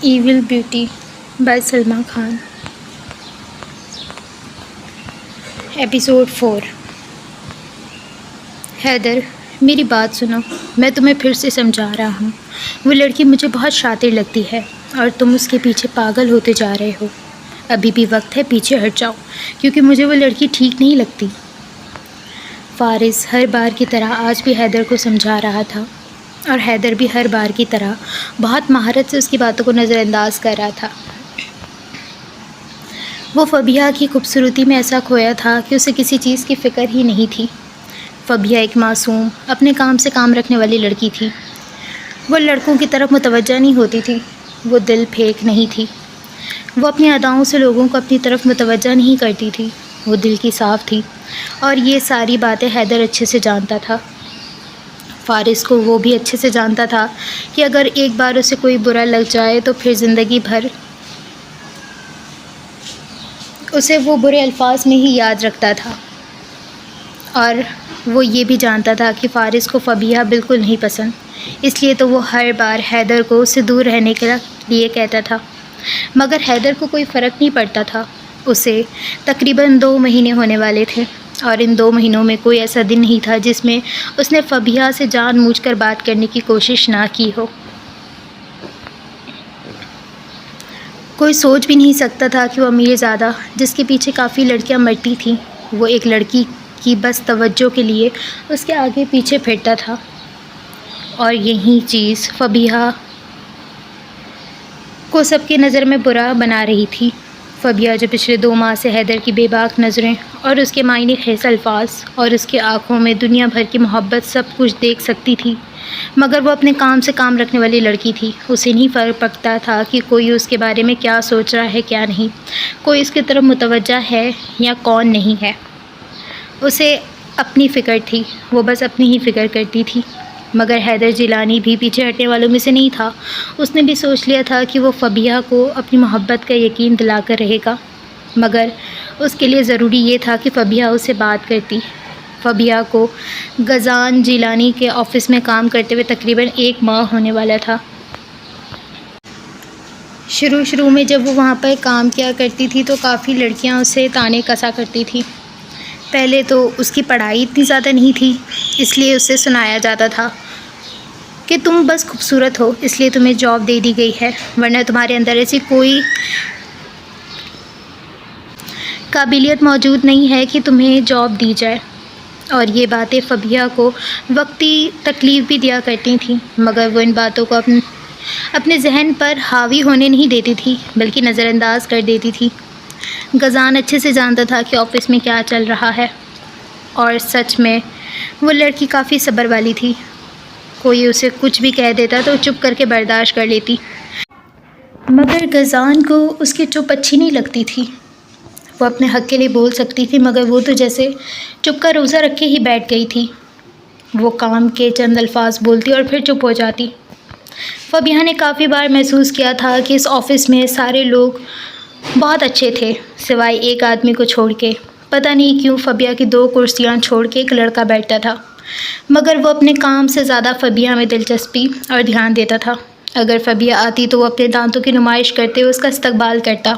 Evil beauty by Salma Khan. Episode 4. Haider میری بات سنو، میں تمہیں پھر سے سمجھا رہا ہوں. وہ لڑکی مجھے بہت شاطر لگتی ہے اور تم اس کے پیچھے پاگل ہوتے جا رہے ہو. ابھی بھی وقت ہے، پیچھے ہٹ جاؤ کیونکہ مجھے وہ لڑکی ٹھیک نہیں لگتی. فارس ہر بار کی طرح آج بھی حیدر کو سمجھا رہا تھا اور حیدر بھی ہر بار کی طرح بہت مہارت سے اس کی باتوں کو نظر انداز کر رہا تھا. وہ فبیہا کی خوبصورتی میں ایسا کھویا تھا کہ اسے کسی چیز کی فکر ہی نہیں تھی. فبیہا ایک معصوم، اپنے کام سے کام رکھنے والی لڑکی تھی. وہ لڑکوں کی طرف متوجہ نہیں ہوتی تھی. وہ دل پھینک نہیں تھی. وہ اپنی اداؤں سے لوگوں کو اپنی طرف متوجہ نہیں کرتی تھی. وہ دل کی صاف تھی اور یہ ساری باتیں حیدر اچھے سے جانتا تھا. فارس کو وہ بھی اچھے سے جانتا تھا کہ اگر ایک بار اسے کوئی برا لگ جائے تو پھر زندگی بھر اسے وہ برے الفاظ میں ہی یاد رکھتا تھا. اور وہ یہ بھی جانتا تھا کہ فارس کو فبیہا بالکل نہیں پسند، اس لیے تو وہ ہر بار حیدر کو اس سے دور رہنے کے لیے کہتا تھا. مگر حیدر کو کوئی فرق نہیں پڑتا تھا. اسے تقریباً 2 مہینے ہونے والے تھے اور ان 2 مہینوں میں کوئی ایسا دن نہیں تھا جس میں اس نے فبیہا سے جان بوجھ کر بات کرنے کی کوشش نہ کی ہو. کوئی سوچ بھی نہیں سکتا تھا کہ وہ امیر زادہ، جس کے پیچھے کافی لڑکیاں مرتی تھیں، وہ ایک لڑکی کی بس توجہ کے لیے اس کے آگے پیچھے پھرتا تھا. اور یہی چیز فبیہا کو سب کی نظر میں برا بنا رہی تھی. فبیہا جو پچھلے 2 ماہ سے حیدر کی بے باک نظریں اور اس کے معنی خیز الفاظ اور اس کے آنکھوں میں دنیا بھر کی محبت سب کچھ دیکھ سکتی تھی، مگر وہ اپنے کام سے کام رکھنے والی لڑکی تھی. اسے نہیں فرق پڑتا تھا کہ کوئی اس کے بارے میں کیا سوچ رہا ہے کیا نہیں، کوئی اس کی طرف متوجہ ہے یا کون نہیں ہے. اسے اپنی فکر تھی، وہ بس اپنی ہی فکر کرتی تھی. مگر حیدر جیلانی بھی پیچھے ہٹنے والوں میں سے نہیں تھا. اس نے بھی سوچ لیا تھا کہ وہ فبیہا کو اپنی محبت کا یقین دلا کر رہے گا، مگر اس کے لیے ضروری یہ تھا کہ فبیہا اس سے بات کرتی. فبیہا کو غزان جیلانی کے آفس میں کام کرتے ہوئے تقریباً 1 ماہ ہونے والا تھا. شروع میں جب وہ وہاں پر کام کیا کرتی تھی تو کافی لڑکیاں اسے طعنے کسا کرتی تھیں. پہلے تو اس کی پڑھائی اتنی زیادہ نہیں تھی، اس لیے اسے سنایا جاتا تھا کہ تم بس خوبصورت ہو اس لیے تمہیں جاب دے دی گئی ہے، ورنہ تمہارے اندر ایسی کوئی قابلیت موجود نہیں ہے کہ تمہیں جاب دی جائے. اور یہ باتیں فبیہا کو وقتی تکلیف بھی دیا کرتی تھیں، مگر وہ ان باتوں کو اپنے ذہن پر حاوی ہونے نہیں دیتی تھی بلکہ نظر انداز کر دیتی تھی. غزان اچھے سے جانتا تھا کہ آفس میں کیا چل رہا ہے، اور سچ میں وہ لڑکی کافی صبر والی تھی. کوئی اسے کچھ بھی کہہ دیتا تو چپ کر کے برداشت کر لیتی، مگر غزان کو اس کی چپ اچھی نہیں لگتی تھی. وہ اپنے حق کے لیے بول سکتی تھی، مگر وہ تو جیسے چپ کا روزہ رکھ کے ہی بیٹھ گئی تھی. وہ کام کے چند الفاظ بولتی اور پھر چپ ہو جاتی. فبیہا نے کافی بار محسوس کیا تھا کہ اس آفس میں سارے لوگ بہت اچھے تھے سوائے ایک آدمی کو چھوڑ کے. پتہ نہیں کیوں فبیہا کی 2 کرسیاں چھوڑ کے ایک لڑکا بیٹھتا تھا، مگر وہ اپنے کام سے زیادہ فبیہا میں دلچسپی اور دھیان دیتا تھا. اگر فبیہا آتی تو وہ اپنے دانتوں کی نمائش کرتے ہوئے اس کا استقبال کرتا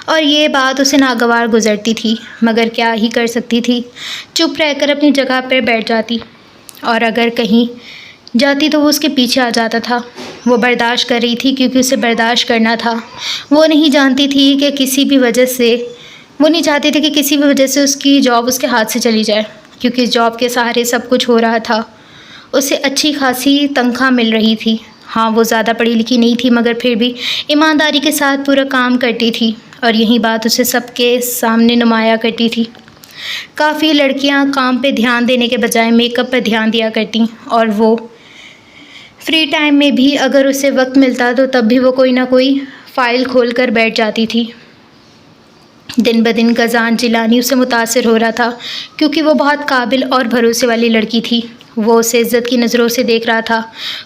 اور یہ بات اسے ناگوار گزرتی تھی، مگر کیا ہی کر سکتی تھی، چپ رہ کر اپنی جگہ پر بیٹھ جاتی. اور اگر کہیں جاتی تو وہ اس کے پیچھے آ جاتا تھا. وہ برداشت کر رہی تھی کیونکہ اسے برداشت کرنا تھا. وہ نہیں چاہتی تھی کہ کسی بھی وجہ سے اس کی جاب اس کے ہاتھ سے چلی جائے، کیونکہ اس جاب کے سہارے سب کچھ ہو رہا تھا. اسے اچھی خاصی تنخواہ مل رہی تھی. ہاں، وہ زیادہ پڑھی لکھی نہیں تھی، مگر پھر بھی ایمانداری کے ساتھ پورا کام کرتی تھی، اور یہی بات اسے سب کے سامنے نمایاں کرتی تھی. کافی لڑکیاں کام پہ دھیان دینے کے بجائے میک اپ پر دھیان دیا کرتیں، اور وہ فری ٹائم میں بھی اگر اسے وقت ملتا تو تب بھی وہ کوئی نہ کوئی فائل کھول کر بیٹھ جاتی تھی. دن بدن غزان جیلانی اس سے متاثر ہو رہا تھا کیونکہ وہ بہت قابل اور بھروسے والی لڑکی تھی. وہ اسے عزت کی نظروں سے دیکھ رہا تھا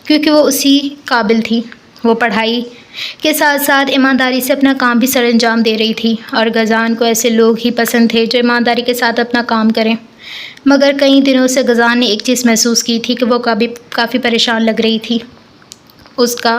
کیونکہ وہ اسی قابل تھی. وہ پڑھائی کے ساتھ ساتھ ایمانداری سے اپنا کام بھی سر انجام دے رہی تھی، اور غزان کو ایسے لوگ ہی پسند تھے جو ایمانداری کے ساتھ اپنا کام کریں. مگر کئی دنوں سے غزان نے ایک چیز محسوس کی تھی کہ وہ کافی پریشان لگ رہی تھی. اس کا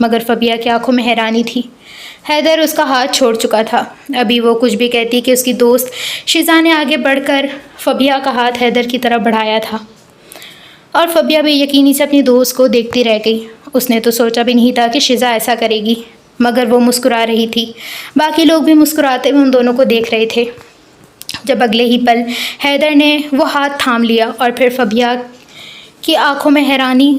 مگر فبیہ کی آنکھوں میں حیرانی تھی۔ حیدر اس کا ہاتھ چھوڑ چکا تھا۔ ابھی وہ کچھ بھی کہتی کہ اس کی دوست شیزا نے آگے بڑھ کر فبیہ کا ہاتھ حیدر کی طرف بڑھایا تھا، اور فبیہ بے یقینی سے اپنی دوست کو دیکھتی رہ گئی۔ اس نے تو سوچا بھی نہیں تھا کہ شیزا ایسا کرے گی، مگر وہ مسکرا رہی تھی۔ باقی لوگ بھی مسکراتے ہوئے ان دونوں کو دیکھ رہے تھے، جب اگلے ہی پل حیدر نے وہ ہاتھ تھام لیا، اور پھر فبیہ کی آنکھوں میں حیرانی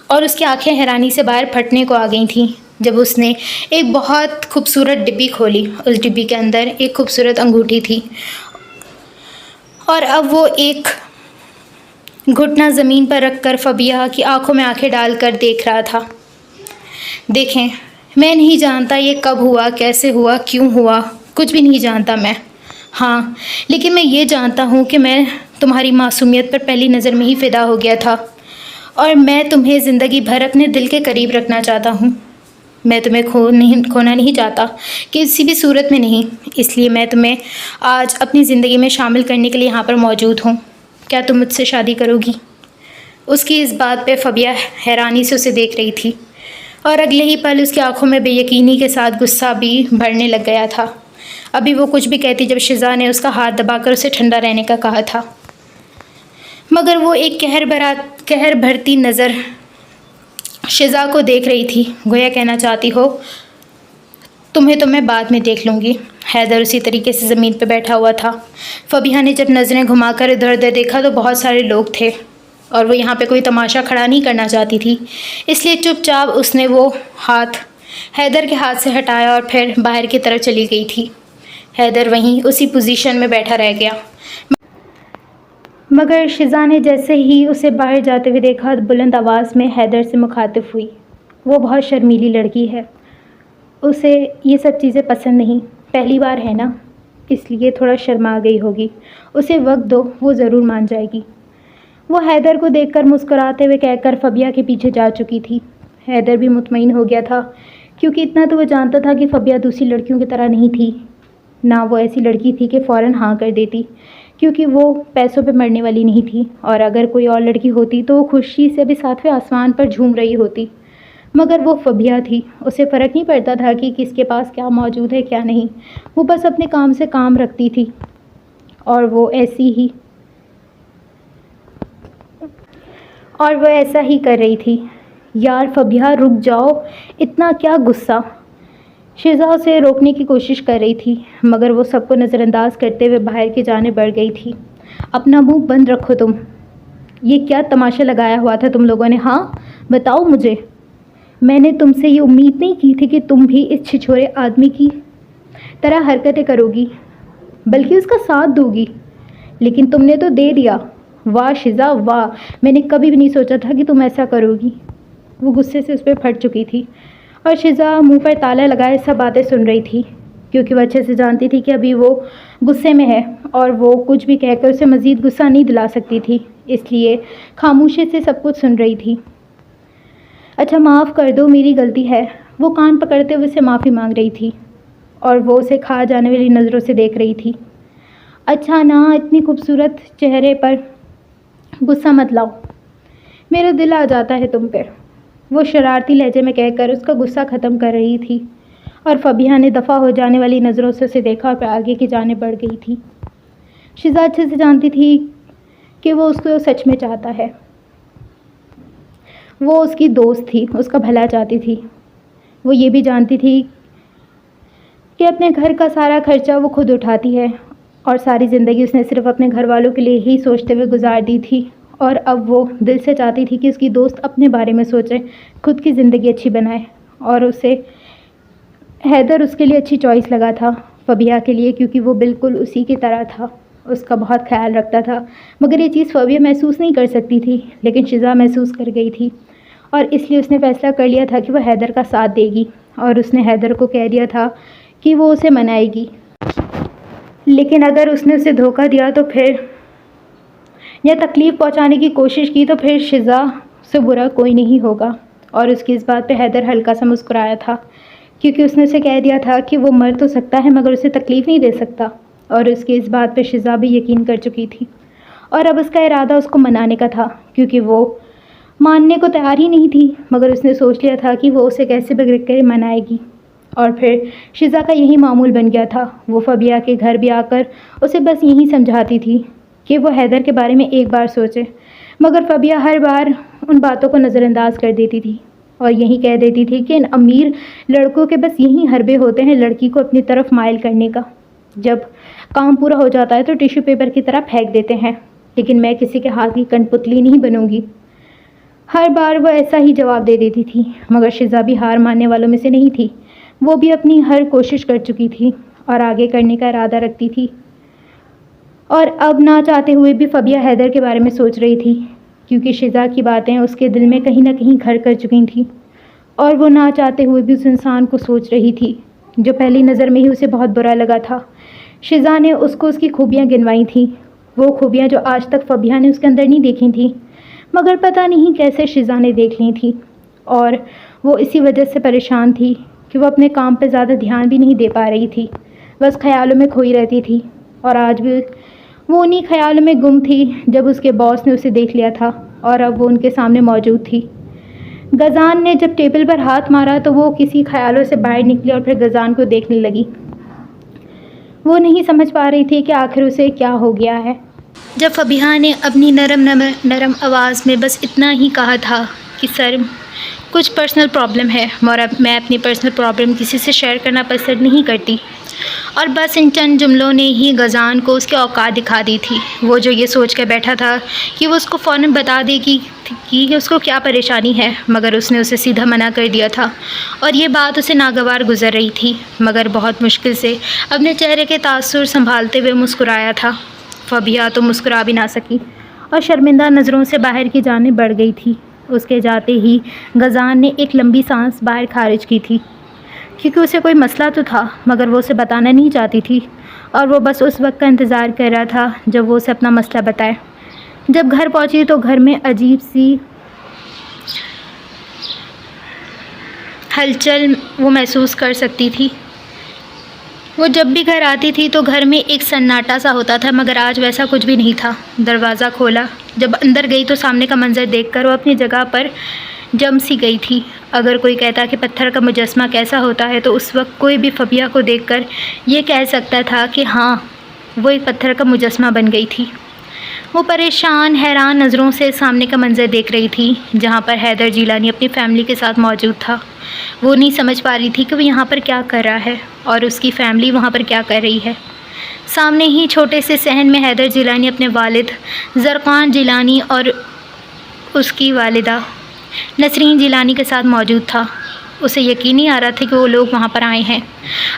اور اس کی آنکھیں حیرانی سے باہر پھٹنے کو آ گئی تھیں جب اس نے ایک بہت خوبصورت ڈبی کھولی۔ اس ڈبی کے اندر ایک خوبصورت انگوٹھی تھی، اور اب وہ ایک گھٹنا زمین پر رکھ کر فبیہ کی آنکھوں میں آنکھیں ڈال کر دیکھ رہا تھا۔ دیکھیں، میں نہیں جانتا یہ کب ہوا، کیسے ہوا، کیوں ہوا، کچھ بھی نہیں جانتا میں۔ ہاں، لیکن میں یہ جانتا ہوں کہ میں تمہاری معصومیت پر پہلی نظر میں ہی فدا ہو گیا تھا، اور میں تمہیں زندگی بھر اپنے دل کے قریب رکھنا چاہتا ہوں۔ میں تمہیں کھونا نہیں چاہتا، کسی بھی صورت میں نہیں۔ اس لیے میں تمہیں آج اپنی زندگی میں شامل کرنے کے لیے یہاں پر موجود ہوں۔ کیا تم مجھ سے شادی کرو گی؟ اس کی اس بات پہ فبیہ حیرانی سے اسے دیکھ رہی تھی، اور اگلے ہی پل اس کی آنکھوں میں بے یقینی کے ساتھ غصہ بھی بھرنے لگ گیا تھا۔ ابھی وہ کچھ بھی کہتی جب شیزا نے اس کا ہاتھ دبا کر اسے ٹھنڈا رہنے کا کہا تھا، مگر وہ ایک قہر بھرتی نظر شیزا کو دیکھ رہی تھی، گویا کہنا چاہتی ہو تمہیں تو میں بعد میں دیکھ لوں گی۔ حیدر اسی طریقے سے زمین پہ بیٹھا ہوا تھا۔ فبیہ نے جب نظریں گھما کر ادھر ادھر دیکھا تو بہت سارے لوگ تھے، اور وہ یہاں پہ کوئی تماشا کھڑا نہیں کرنا چاہتی تھی، اس لیے چپ چاپ اس نے وہ ہاتھ حیدر کے ہاتھ سے ہٹایا اور پھر باہر کی طرف چلی گئی تھی۔ حیدر وہیں اسی پوزیشن میں بیٹھا رہ گیا، مگر شیزا نے جیسے ہی اسے باہر جاتے ہوئے دیکھا بلند آواز میں حیدر سے مخاطب ہوئی۔ وہ بہت شرمیلی لڑکی ہے، اسے یہ سب چیزیں پسند نہیں، پہلی بار ہے نا، اس لیے تھوڑا شرما گئی ہوگی، اسے وقت دو، وہ ضرور مان جائے گی۔ وہ حیدر کو دیکھ کر مسکراتے ہوئے کہہ کر فبیہ کے پیچھے جا چکی تھی۔ حیدر بھی مطمئن ہو گیا تھا، کیونکہ اتنا تو وہ جانتا تھا کہ فبیہ دوسری لڑکیوں کی طرح نہیں تھی، نہ وہ ایسی لڑکی تھی کہ فوراً ہاں کر دیتی، کیونکہ وہ پیسوں پہ مرنے والی نہیں تھی، اور اگر کوئی اور لڑکی ہوتی تو وہ خوشی سے بھی ساتویں آسمان پر جھوم رہی ہوتی، مگر وہ فبیہ تھی۔ اسے فرق نہیں پڑتا تھا کہ کس کے پاس کیا موجود ہے کیا نہیں، وہ بس اپنے کام سے کام رکھتی تھی، اور وہ ایسا ہی کر رہی تھی۔ یار فبیہ رک جاؤ، اتنا کیا غصہ؟ شیزا اسے روکنے کی کوشش کر رہی تھی، مگر وہ سب کو نظر انداز کرتے ہوئے باہر کی جانب بڑھ گئی تھی۔ اپنا منہ بند رکھو تم، یہ کیا تماشا لگایا ہوا تھا تم لوگوں نے؟ ہاں بتاؤ مجھے، میں نے تم سے یہ امید نہیں کی تھی کہ تم بھی اس چھچورے آدمی کی طرح حرکتیں کرو گی، بلکہ اس کا ساتھ دو گی، لیکن تم نے تو دے دیا۔ واہ شیزا واہ، میں نے کبھی بھی نہیں سوچا تھا کہ تم ایسا کرو گی۔ وہ غصے سے اس پہ پھٹ چکی تھی، اور شیزا منہ پر تالا لگائے سب باتیں سن رہی تھی، کیونکہ وہ اچھے سے جانتی تھی کہ ابھی وہ غصے میں ہے، اور وہ کچھ بھی کہہ کر اسے مزید غصہ نہیں دلا سکتی تھی، اس لیے خاموشی سے سب کچھ سن رہی تھی۔ اچھا معاف کر دو، میری غلطی ہے، وہ کان پکڑتے ہوئے اسے معافی مانگ رہی تھی، اور وہ اسے کھا جانے والی نظروں سے دیکھ رہی تھی۔ اچھا نا، اتنی خوبصورت چہرے پر غصہ مت لاؤ، میرا دل آ جاتا ہے تم پر، وہ شرارتی لہجے میں کہہ کر اس کا غصہ ختم کر رہی تھی، اور فبیہ نے دفع ہو جانے والی نظروں سے اسے دیکھا اور پھر آگے کی جانب بڑھ گئی تھی۔ شیزا اچھے سے جانتی تھی کہ وہ اس کو سچ میں چاہتا ہے، وہ اس کی دوست تھی، اس کا بھلا چاہتی تھی۔ وہ یہ بھی جانتی تھی کہ اپنے گھر کا سارا خرچہ وہ خود اٹھاتی ہے، اور ساری زندگی اس نے صرف اپنے گھر والوں کے لیے ہی سوچتے ہوئے گزار دی تھی، اور اب وہ دل سے چاہتی تھی کہ اس کی دوست اپنے بارے میں سوچے، خود کی زندگی اچھی بنائے، اور اسے حیدر اس کے لیے اچھی چوائس لگا تھا فبیہ کے لیے، کیونکہ وہ بالکل اسی کی طرح تھا، اس کا بہت خیال رکھتا تھا۔ مگر یہ چیز فبیہ محسوس نہیں کر سکتی تھی، لیکن شیزا محسوس کر گئی تھی، اور اس لیے اس نے فیصلہ کر لیا تھا کہ وہ حیدر کا ساتھ دے گی، اور اس نے حیدر کو کہہ دیا تھا کہ وہ اسے منائے گی، لیکن اگر اس نے اسے دھوکہ دیا تو پھر یا تکلیف پہنچانے کی کوشش کی تو پھر شیزا سے برا کوئی نہیں ہوگا۔ اور اس کی اس بات پہ حیدر ہلکا سا مسکرایا تھا، کیونکہ اس نے اسے کہہ دیا تھا کہ وہ مر تو سکتا ہے مگر اسے تکلیف نہیں دے سکتا، اور اس کی اس بات پہ شیزا بھی یقین کر چکی تھی، اور اب اس کا ارادہ اس کو منانے کا تھا، کیونکہ وہ ماننے کو تیار ہی نہیں تھی، مگر اس نے سوچ لیا تھا کہ وہ اسے کیسے بغیر کر منائے گی، اور پھر شزا کا یہی معمول بن گیا تھا۔ وہ فبیہہ کے گھر بھی آ کر اسے بس یہی سمجھاتی تھی کہ وہ حیدر کے بارے میں ایک بار سوچے، مگر فبیہہ ہر بار ان باتوں کو نظر انداز کر دیتی تھی اور یہی کہہ دیتی تھی کہ ان امیر لڑکوں کے بس یہی حربے ہوتے ہیں لڑکی کو اپنی طرف مائل کرنے کا، جب کام پورا ہو جاتا ہے تو ٹیشو پیپر کی طرح پھینک دیتے ہیں، لیکن میں کسی کے ہاتھ کی کن پتلی نہیں بنوں گی۔ ہر بار وہ ایسا ہی جواب دے دیتی تھی، مگر شزا بھی ہار ماننے والوں میں سے نہیں تھی۔ وہ بھی اپنی ہر کوشش کر چکی تھی اور آگے کرنے کا ارادہ رکھتی تھی، اور اب نہ چاہتے ہوئے بھی فبیہہ حیدر کے بارے میں سوچ رہی تھی، کیونکہ شزا کی باتیں اس کے دل میں کہیں نہ کہیں گھر کر چکی تھیں، اور وہ نہ چاہتے ہوئے بھی اس انسان کو سوچ رہی تھی جو پہلی نظر میں ہی اسے بہت برا لگا تھا۔ شزا نے اس کو اس کی خوبیاں گنوائی تھیں، وہ خوبیاں جو آج تک فبیہہ نے اس کے اندر نہیں دیکھی تھیں، مگر پتہ نہیں کیسے شزا نے دیکھ لی تھی، اور وہ اسی وجہ سے پریشان تھی کہ وہ اپنے کام پہ زیادہ دھیان بھی نہیں دے پا رہی تھی، بس خیالوں میں کھوئی رہتی تھی، اور آج بھی وہ انہی خیالوں میں گم تھی جب اس کے باس نے اسے دیکھ لیا تھا اور اب وہ ان کے سامنے موجود تھی۔ غزان نے جب ٹیبل پر ہاتھ مارا تو وہ کسی خیالوں سے باہر نکلی اور پھر غزان کو دیکھنے لگی۔ وہ نہیں سمجھ پا رہی تھی کہ آخر اسے کیا ہو گیا ہے۔ جب فبیہہ نے اپنی نرم آواز میں بس اتنا ہی کہا تھا کہ سر کچھ پرسنل پرابلم ہے، اور اب میں اپنی پرسنل پرابلم کسی سے شیئر کرنا پسند نہیں کرتی، اور بس ان چند جملوں نے ہی غزان کو اس کی اوقات دکھا دی تھی۔ وہ جو یہ سوچ کر بیٹھا تھا کہ وہ اس کو فوراً بتا دے گی کہ اس کو کیا پریشانی ہے، مگر اس نے اسے سیدھا منع کر دیا تھا، اور یہ بات اسے ناگوار گزر رہی تھی، مگر بہت مشکل سے اپنے چہرے کے تاثر سنبھالتے ہوئے مسکرایا تھا۔ فبیہہ تو مسکرا بھی نہ سکی اور شرمندہ نظروں سے باہر کی جانب بڑھ گئی تھی۔ اس کے جاتے ہی غزان نے ایک لمبی سانس باہر خارج کی تھی، کیونکہ اسے کوئی مسئلہ تو تھا، مگر وہ اسے بتانا نہیں چاہتی تھی، اور وہ بس اس وقت کا انتظار کر رہا تھا جب وہ اسے اپنا مسئلہ بتائے۔ جب گھر پہنچی تو گھر میں عجیب سی ہلچل وہ محسوس کر سکتی تھی۔ وہ جب بھی گھر آتی تھی تو گھر میں ایک سناٹا سا ہوتا تھا، مگر آج ویسا کچھ بھی نہیں تھا۔ دروازہ کھولا، جب اندر گئی تو سامنے کا منظر دیکھ کر وہ اپنی جگہ پر جم سی گئی تھی۔ اگر کوئی کہتا کہ پتھر کا مجسمہ کیسا ہوتا ہے تو اس وقت کوئی بھی فبیہہ کو دیکھ کر یہ کہہ سکتا تھا کہ ہاں، وہ ایک پتھر کا مجسمہ بن گئی تھی۔ وہ پریشان حیران نظروں سے سامنے کا منظر دیکھ رہی تھی جہاں پر حیدر جیلانی اپنی فیملی کے ساتھ موجود تھا۔ وہ نہیں سمجھ پا رہی تھی کہ وہ یہاں پر کیا کر رہا ہے اور اس کی فیملی وہاں پر کیا کر رہی ہے۔ سامنے ہی چھوٹے سے صحن میں حیدر جیلانی اپنے والد زرقان جیلانی اور اس کی والدہ نسرین جیلانی کے ساتھ موجود تھا۔ اسے یقین نہیں آ رہا تھا کہ وہ لوگ وہاں پر آئے ہیں۔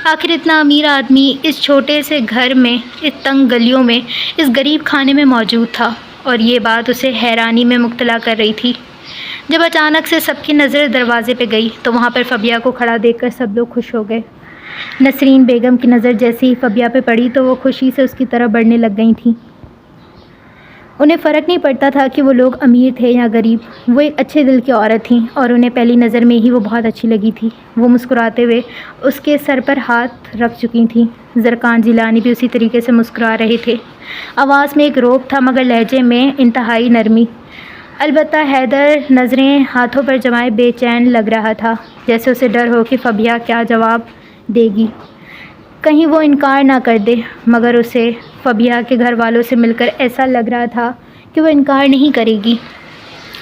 آخر اتنا امیر آدمی اس چھوٹے سے گھر میں، اس تنگ گلیوں میں، اس غریب کھانے میں موجود تھا، اور یہ بات اسے حیرانی میں مبتلا کر رہی تھی۔ جب اچانک سے سب کی نظر دروازے پہ گئی تو وہاں پر فبیہہ کو کھڑا دیکھ کر سب لوگ خوش ہو گئے۔ نسرین بیگم کی نظر جیسے ہی فبیہہ پہ پڑی تو وہ خوشی سے اس کی طرف بڑھنے لگ گئی تھیں۔ انہیں فرق نہیں پڑتا تھا کہ وہ لوگ امیر تھے یا غریب، وہ ایک اچھے دل کی عورت تھیں اور انہیں پہلی نظر میں ہی وہ بہت اچھی لگی تھی۔ وہ مسکراتے ہوئے اس کے سر پر ہاتھ رکھ چکی تھیں۔ زرقان جیلانی بھی اسی طریقے سے مسکرا رہے تھے۔ آواز میں ایک روب تھا مگر لہجے میں انتہائی نرمی۔ البتہ حیدر نظریں ہاتھوں پر جمائے بے چین لگ رہا تھا، جیسے اسے ڈر ہو کہ فبیہہ کیا جواب دے گی، کہیں وہ انکار نہ کر دے، مگر اسے فبیہہ کے گھر والوں سے مل کر ایسا لگ رہا تھا کہ وہ انکار نہیں کرے گی۔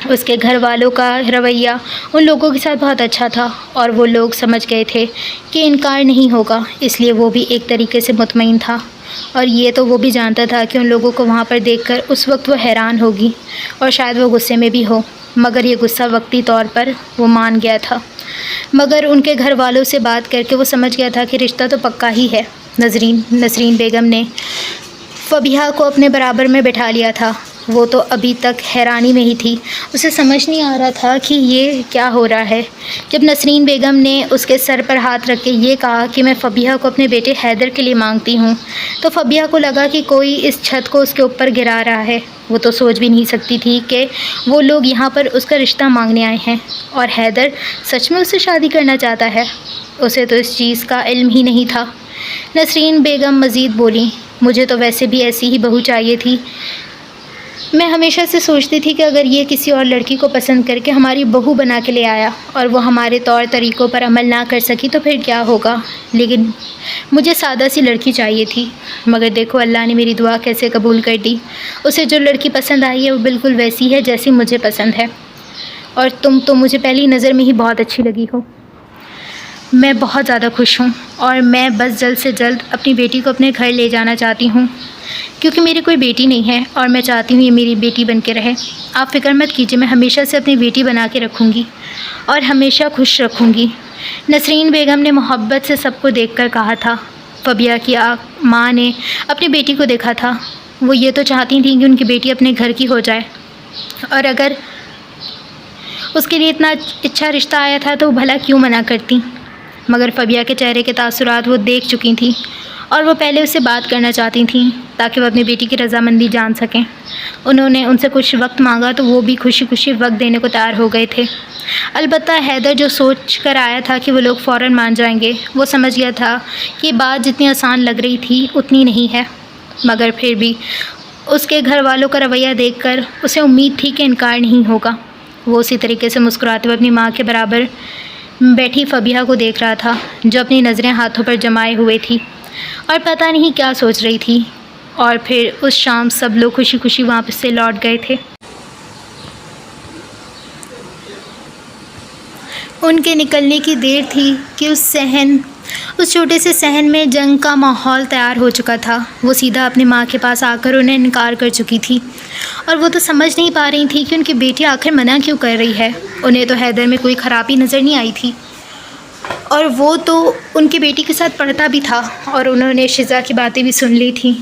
اس کے گھر والوں کا رویہ ان لوگوں کے ساتھ بہت اچھا تھا اور وہ لوگ سمجھ گئے تھے کہ انکار نہیں ہوگا، اس لیے وہ بھی ایک طریقے سے مطمئن تھا، اور یہ تو وہ بھی جانتا تھا کہ ان لوگوں کو وہاں پر دیکھ کر اس وقت وہ حیران ہوگی اور شاید وہ غصے میں بھی ہو، مگر یہ غصہ وقتی طور پر وہ مان گیا تھا۔ مگر ان کے گھر والوں سے بات کر کے وہ سمجھ گیا تھا کہ رشتہ تو پکا ہی ہے۔ نسرین بیگم نے فبیہہ کو اپنے برابر میں بٹھا لیا تھا۔ وہ تو ابھی تک حیرانی میں ہی تھی، اسے سمجھ نہیں آ رہا تھا کہ یہ کیا ہو رہا ہے۔ جب نسرین بیگم نے اس کے سر پر ہاتھ رکھ کے یہ کہا کہ میں فبیہہ کو اپنے بیٹے حیدر کے لیے مانگتی ہوں، تو فبیہہ کو لگا کہ کوئی اس چھت کو اس کے اوپر گرا رہا ہے۔ وہ تو سوچ بھی نہیں سکتی تھی کہ وہ لوگ یہاں پر اس کا رشتہ مانگنے آئے ہیں، اور حیدر سچ میں اس سے شادی کرنا چاہتا ہے۔ اسے تو اس چیز کا علم ہی نہیں تھا۔ نسرین بیگم مزید بولیں، مجھے تو ویسے بھی ایسی ہی بہو چاہیے تھی میں ہمیشہ سے سوچتی تھی کہ اگر یہ کسی اور لڑکی کو پسند کر کے ہماری بہو بنا کے لے آیا اور وہ ہمارے طور طریقوں پر عمل نہ کر سکی تو پھر کیا ہوگا، لیکن مجھے سادہ سی لڑکی چاہیے تھی۔ مگر دیکھو اللہ نے میری دعا کیسے قبول کر دی۔ اسے جو لڑکی پسند آئی ہے وہ بالکل ویسی ہے جیسی مجھے پسند ہے، اور تم تو مجھے پہلی نظر میں ہی بہت اچھی لگی ہو۔ میں بہت زیادہ خوش ہوں اور میں بس جلد سے جلد اپنی بیٹی کو اپنے گھر لے جانا چاہتی ہوں، کیونکہ میری کوئی بیٹی نہیں ہے اور میں چاہتی ہوں یہ میری بیٹی بن کے رہے۔ آپ فکر مت کیجیے، میں ہمیشہ سے اپنی بیٹی بنا کے رکھوں گی اور ہمیشہ خوش رکھوں گی۔ نسرین بیگم نے محبت سے سب کو دیکھ کر کہا تھا۔ فبیہ کی ماں نے اپنی بیٹی کو دیکھا تھا۔ وہ یہ تو چاہتی تھیں کہ ان کی بیٹی اپنے گھر کی ہو جائے، اور اگر اس کے لیے اتنا اچھا رشتہ آیا تھا تو وہ بھلا کیوں منع کرتی۔ مگر فبیہ کے چہرے کے تاثرات وہ دیکھ چکی تھیں اور وہ پہلے اس سے بات کرنا چاہتی تھیں تاکہ وہ اپنی بیٹی کی رضامندی جان سکیں۔ انہوں نے ان سے کچھ وقت مانگا تو وہ بھی خوشی خوشی وقت دینے کو تیار ہو گئے تھے۔ البتہ حیدر جو سوچ کر آیا تھا کہ وہ لوگ فوراً مان جائیں گے، وہ سمجھ گیا تھا کہ بات جتنی آسان لگ رہی تھی اتنی نہیں ہے، مگر پھر بھی اس کے گھر والوں کا رویہ دیکھ کر اسے امید تھی کہ انکار نہیں ہوگا۔ وہ اسی طریقے سے مسکراتے ہوئے اپنی ماں کے برابر بیٹھی فبیہ کو دیکھ رہا تھا، جو اپنی نظریں ہاتھوں پر جمائے ہوئے تھی اور پتہ نہیں کیا سوچ رہی تھی۔ اور پھر اس شام سب لوگ خوشی خوشی وہاں سے لوٹ گئے تھے۔ ان کے نکلنے کی دیر تھی کہ اس چھوٹے سے صحن میں جنگ کا ماحول تیار ہو چکا تھا۔ وہ سیدھا اپنی ماں کے پاس آ کر انہیں انکار کر چکی تھی، اور وہ تو سمجھ نہیں پا رہی تھی کہ ان کی بیٹی آخر منع کیوں کر رہی ہے۔ انہیں تو حیدر میں کوئی خرابی نظر نہیں آئی تھی، اور وہ تو ان کی بیٹی کے ساتھ پڑھتا بھی تھا، اور انہوں نے شزا کی باتیں بھی سن لی تھیں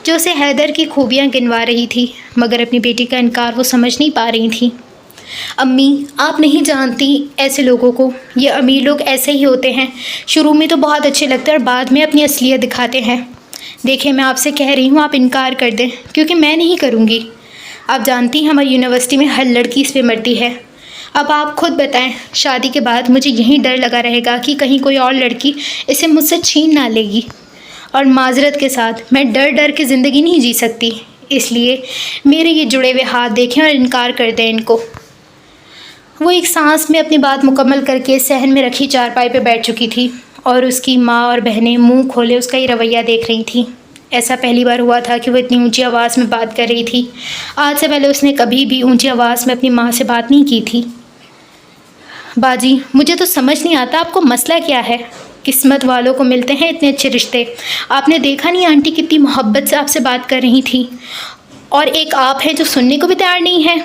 جو اسے حیدر کی خوبیاں گنوا رہی تھی، مگر اپنی بیٹی کا انکار وہ سمجھ نہیں پا رہی تھیں۔ امی، آپ نہیں جانتی ایسے لوگوں کو، یہ امیر لوگ ایسے ہی ہوتے ہیں، شروع میں تو بہت اچھے لگتے ہیں اور بعد میں اپنی اصلیت دکھاتے ہیں۔ دیکھیں، میں آپ سے کہہ رہی ہوں آپ انکار کر دیں، کیونکہ میں نہیں کروں گی۔ آپ جانتی ہیں ہماری یونیورسٹی میں ہر لڑکی اس پہ مرتی ہے۔ اب آپ خود بتائیں، شادی کے بعد مجھے یہی ڈر لگا رہے گا کہ کہیں کوئی اور لڑکی اسے مجھ سے چھین نہ لے گی، اور معذرت کے ساتھ میں ڈر کے زندگی نہیں جی سکتی، اس لیے میرے یہ جڑے ہوئے ہاتھ دیکھیں اور انکار کر دیں ان کو۔ وہ ایک سانس میں اپنی بات مکمل کر کے صحن میں رکھی چارپائی پہ بیٹھ چکی تھی، اور اس کی ماں اور بہنیں منہ کھولے اس کا یہ رویہ دیکھ رہی تھیں۔ ایسا پہلی بار ہوا تھا کہ وہ اتنی اونچی آواز میں بات کر رہی تھی۔ آج سے پہلے اس نے کبھی بھی اونچی آواز میں اپنی ماں سے بات نہیں کی تھی۔ باجی، مجھے تو سمجھ نہیں آتا آپ کو مسئلہ کیا ہے؟ قسمت والوں کو ملتے ہیں اتنے اچھے رشتے۔ آپ نے دیکھا نہیں آنٹی کتنی محبت سے آپ سے بات کر رہی تھی، اور ایک آپ ہیں جو سننے کو بھی تیار نہیں ہے۔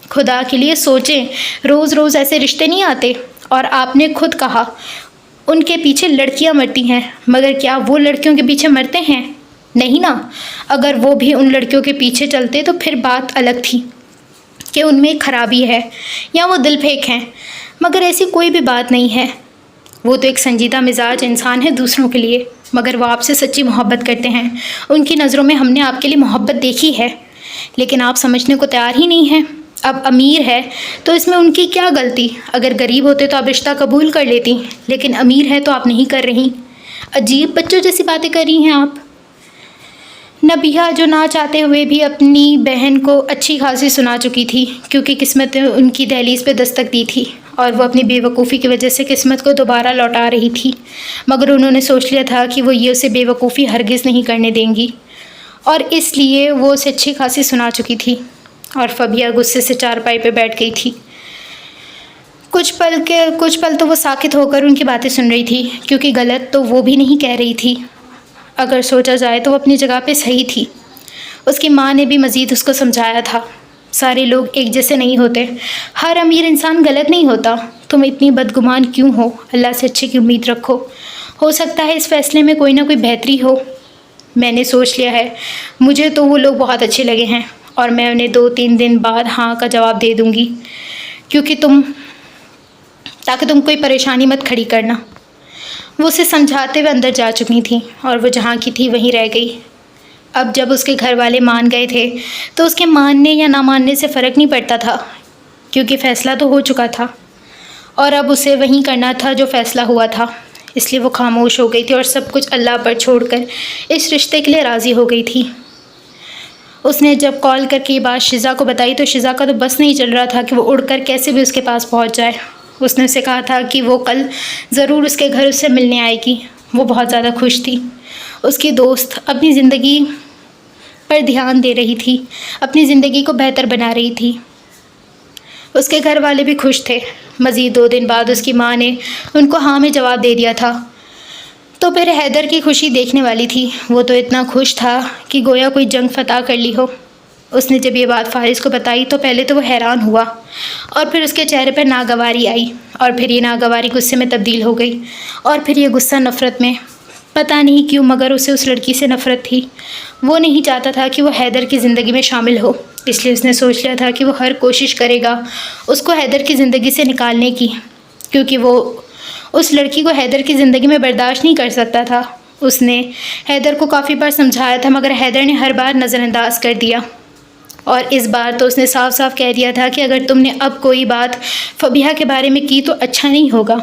خدا کے لیے سوچیں، روز روز ایسے رشتے نہیں آتے، اور آپ نے خود کہا ان کے پیچھے لڑکیاں مرتی ہیں، مگر کیا وہ لڑکیوں کے پیچھے مرتے ہیں؟ نہیں نا۔ اگر وہ بھی ان لڑکیوں کے پیچھے چلتے تو پھر بات الگ تھی کہ ان میں خرابی ہے یا وہ دل پھینک ہیں، مگر ایسی کوئی بھی بات نہیں ہے۔ وہ تو ایک سنجیدہ مزاج انسان ہے دوسروں کے لیے، مگر وہ آپ سے سچی محبت کرتے ہیں۔ ان کی نظروں میں ہم نے آپ کے لیے محبت دیکھی ہے، لیکن آپ سمجھنے کو تیار ہی نہیں ہیں۔ اب امیر ہے تو اس میں ان کی کیا غلطی؟ اگر غریب ہوتے تو آپ رشتہ قبول کر لیتی، لیکن امیر ہے تو آپ نہیں کر رہی۔ عجیب بچوں جیسی باتیں کر رہی ہیں آپ۔ نبیہہ جو نہ چاہتے ہوئے بھی اپنی بہن کو اچھی خاصی سنا چکی تھی، کیونکہ قسمت نے ان کی دہلیز پہ دستک دی تھی، اور وہ اپنی بے وقوفی کی وجہ سے قسمت کو دوبارہ لوٹا رہی تھی، مگر انہوں نے سوچ لیا تھا کہ وہ یہ اسے بے وقوفی ہرگز نہیں کرنے دیں گی، اور اس لیے وہ اسے اچھی خاصی سنا چکی تھی۔ اور فبیہ غصے سے چارپائی پہ بیٹھ گئی تھی۔ کچھ پل تو وہ ساکت ہو کر ان کی باتیں سن رہی تھی، کیونکہ غلط تو وہ بھی نہیں کہہ رہی تھی۔ اگر سوچا جائے تو وہ اپنی جگہ پہ صحیح تھی۔ اس کی ماں نے بھی مزید اس کو سمجھایا تھا، سارے لوگ ایک جیسے نہیں ہوتے، ہر امیر انسان غلط نہیں ہوتا، تم اتنی بدگمان کیوں ہو؟ اللہ سے اچھے کی امید رکھو، ہو سکتا ہے اس فیصلے میں کوئی نہ کوئی بہتری ہو۔ میں نے سوچ لیا ہے، مجھے تو وہ لوگ بہت اچھے لگے ہیں، اور میں انہیں 2-3 دن بعد ہاں کا جواب دے دوں گی، تاکہ تم کوئی پریشانی مت کھڑی کرنا۔ وہ اسے سمجھاتے ہوئے اندر جا چکی تھیں، اور وہ جہاں کی تھی وہیں رہ گئی۔ اب جب اس کے گھر والے مان گئے تھے تو اس کے ماننے یا نہ ماننے سے فرق نہیں پڑتا تھا، کیونکہ فیصلہ تو ہو چکا تھا، اور اب اسے وہیں کرنا تھا جو فیصلہ ہوا تھا۔ اس لیے وہ خاموش ہو گئی تھی اور سب کچھ اللہ پر چھوڑ کر اس رشتے کے لیے راضی ہو گئی تھی۔ اس نے جب کال کر کے یہ بات شزا کو بتائی تو شزا کا تو بس نہیں چل رہا تھا کہ وہ اڑ کر کیسے بھی اس کے پاس پہنچ جائے۔ اس نے اسے کہا تھا کہ وہ کل ضرور اس کے گھر اس سے ملنے آئے گی۔ وہ بہت زیادہ خوش تھی۔ اس کی دوست اپنی زندگی پر دھیان دے رہی تھی، اپنی زندگی کو بہتر بنا رہی تھی۔ اس کے گھر والے بھی خوش تھے۔ مزید 2 دن بعد اس کی ماں نے ان کو ہاں میں جواب دے دیا تھا۔ تو پھر حیدر کی خوشی دیکھنے والی تھی۔ وہ تو اتنا خوش تھا کہ گویا کوئی جنگ فتح کر لی ہو۔ اس نے جب یہ بات فارس کو بتائی تو پہلے تو وہ حیران ہوا، اور پھر اس کے چہرے پر ناگواری آئی، اور پھر یہ ناگواری غصے میں تبدیل ہو گئی، اور پھر یہ غصہ نفرت میں۔ پتہ نہیں کیوں مگر اسے اس لڑکی سے نفرت تھی۔ وہ نہیں چاہتا تھا کہ وہ حیدر کی زندگی میں شامل ہو، اس لیے اس نے سوچ لیا تھا کہ وہ ہر کوشش کرے گا اس کو حیدر کی زندگی سے نکالنے کی، کیونکہ وہ اس لڑکی کو حیدر کی زندگی میں برداشت نہیں کر سکتا تھا۔ اس نے حیدر کو کافی بار سمجھایا تھا مگر حیدر نے ہر بار نظر انداز کر دیا، اور اس بار تو اس نے صاف صاف کہہ دیا تھا کہ اگر تم نے اب کوئی بات فبیہہ کے بارے میں کی تو اچھا نہیں ہوگا۔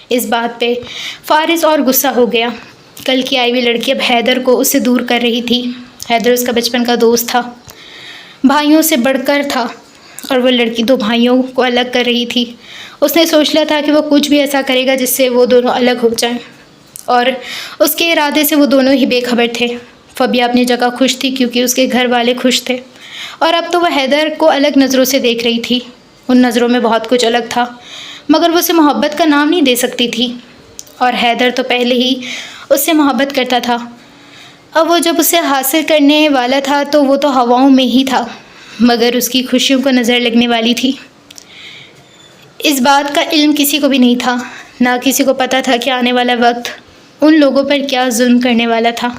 اس بات پہ فارس اور غصہ ہو گیا۔ کل کی آئی ہوئی لڑکی اب حیدر کو اس سے دور کر رہی تھی۔ حیدر اس کا بچپن کا دوست تھا، بھائیوں سے بڑھ کر تھا، اور وہ لڑکی 2 بھائیوں کو الگ کر رہی تھی۔ اس نے سوچ لیا تھا کہ وہ کچھ بھی ایسا کرے گا جس سے وہ دونوں الگ ہو جائیں، اور اس کے ارادے سے وہ دونوں ہی بے خبر تھے۔ فبیہ اپنی جگہ خوش تھی کیونکہ اس کے گھر والے خوش تھے، اور اب تو وہ حیدر کو الگ نظروں سے دیکھ رہی تھی۔ ان نظروں میں بہت کچھ الگ تھا، مگر وہ اسے محبت کا نام نہیں دے سکتی تھی، اور حیدر تو پہلے ہی اس سے محبت کرتا تھا۔ اب وہ جب اسے حاصل کرنے والا تھا تو وہ تو ہواؤں میں ہی تھا، مگر اس کی خوشیوں کو نظر لگنے والی تھی۔ اس بات کا علم کسی کو بھی نہیں تھا، نہ کسی کو پتہ تھا کہ آنے والا وقت ان لوگوں پر کیا ظلم کرنے والا تھا۔